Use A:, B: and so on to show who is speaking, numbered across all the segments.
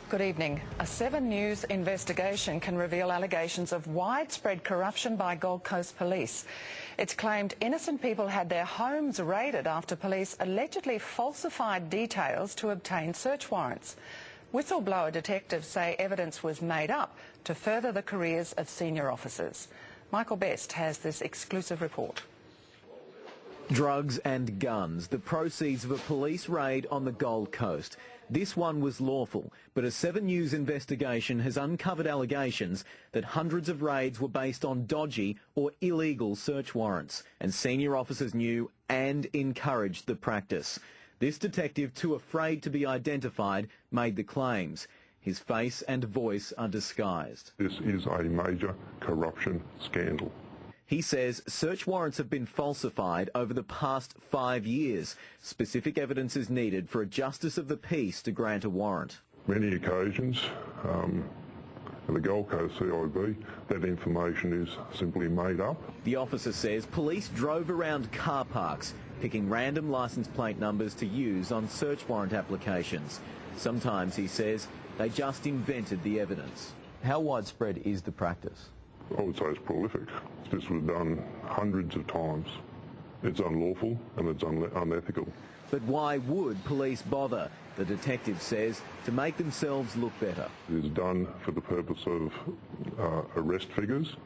A: Good evening. A 7 News investigation can reveal allegations of widespread corruption by Gold Coast Police. It's claimed innocent people had their homes raided after police allegedly falsified details to obtain search warrants. Whistleblower detectives say evidence was made up to further the careers of senior officers. Michael Best has this exclusive report.
B: Drugs and guns, the proceeds of a police raid on the Gold Coast. This one was lawful, but a 7 News investigation has uncovered allegations that hundreds of raids were based on dodgy or illegal search warrants, and senior officers knew and encouraged the practice. This detective, too afraid to be identified, made the claims. His face and voice are disguised.
C: This is a major corruption scandal.
B: He says search warrants have been falsified over the past 5 years. Specific evidence is needed for a Justice of the Peace to grant a warrant.
C: Many occasions, at the Gold Coast CIB, that information is simply made up.
B: The officer says police drove around car parks, picking random licence plate numbers to use on search warrant applications. Sometimes, he says, they just invented the evidence. How widespread is the practice?
C: I would say it's prolific. This was done hundreds of times. It's unlawful and it's unethical.
B: But why would police bother? The detective says to make themselves look better.
C: It is done for the purpose of arrest figures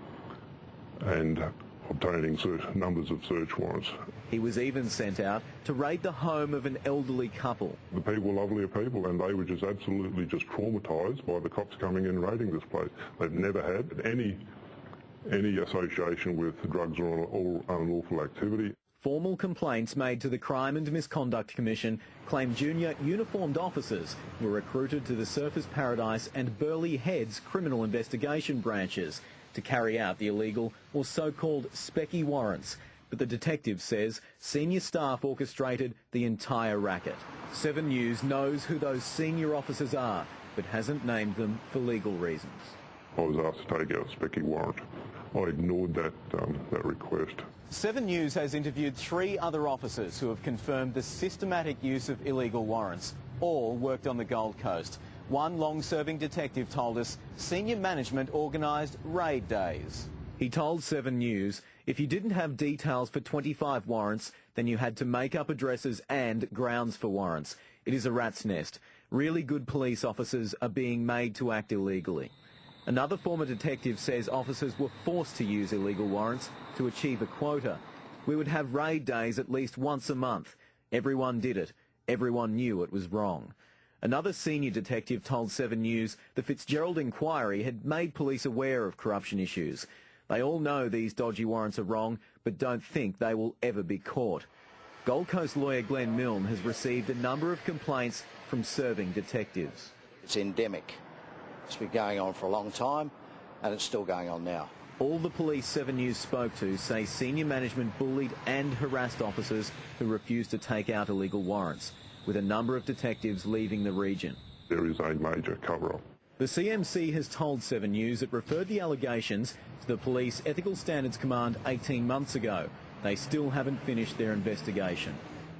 C: and obtaining numbers of search warrants.
B: He was even sent out to raid the home of an elderly couple.
C: The people were lovely people, and they were just absolutely traumatised by the cops coming in and raiding this place. They've never had any association with drugs or unlawful activity.
B: Formal complaints made to the Crime and Misconduct Commission claim junior uniformed officers were recruited to the Surfers Paradise and Burleigh Heads criminal investigation branches to carry out the illegal or so-called specky warrants. But the detective says senior staff orchestrated the entire racket. 7 News knows who those senior officers are, but hasn't named them for legal reasons.
C: I was asked to take out a specky warrant. I ignored that request.
B: 7 News has interviewed 3 other officers who have confirmed the systematic use of illegal warrants. All worked on the Gold Coast. One long-serving detective told us senior management organised raid days. He told 7 News if you didn't have details for 25 warrants, then you had to make up addresses and grounds for warrants. It is a rat's nest. Really good police officers are being made to act illegally. Another former detective says officers were forced to use illegal warrants to achieve a quota. We would have raid days at least once a month. Everyone did it. Everyone knew it was wrong. Another senior detective told 7 News the Fitzgerald inquiry had made police aware of corruption issues. They all know these dodgy warrants are wrong, but don't think they will ever be caught. Gold Coast lawyer Glenn Milne has received a number of complaints from serving detectives.
D: It's endemic. It's been going on for a long time, and it's still going on now.
B: All the police 7 News spoke to say senior management bullied and harassed officers who refused to take out illegal warrants, with a number of detectives leaving the region.
C: There is a major cover-up.
B: The CMC has told 7 News it referred the allegations to the Police Ethical Standards Command 18 months ago. They still haven't finished their investigation.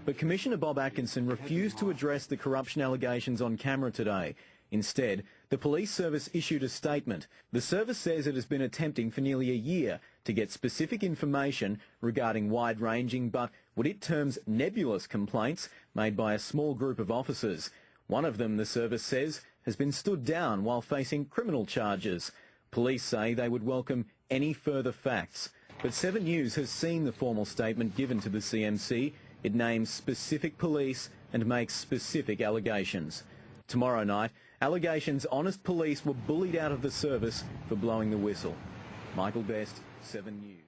B: But Commissioner Bob Atkinson refused to address the corruption allegations on camera today. Instead, the police service issued a statement. The service says it has been attempting for nearly a year to get specific information regarding wide-ranging but what it terms nebulous complaints made by a small group of officers. One of them, the service says, has been stood down while facing criminal charges. Police say they would welcome any further facts. But 7 News has seen the formal statement given to the CMC. It names specific police and makes specific allegations. Tomorrow night, allegations honest police were bullied out of the service for blowing the whistle. Michael Best, 7 News.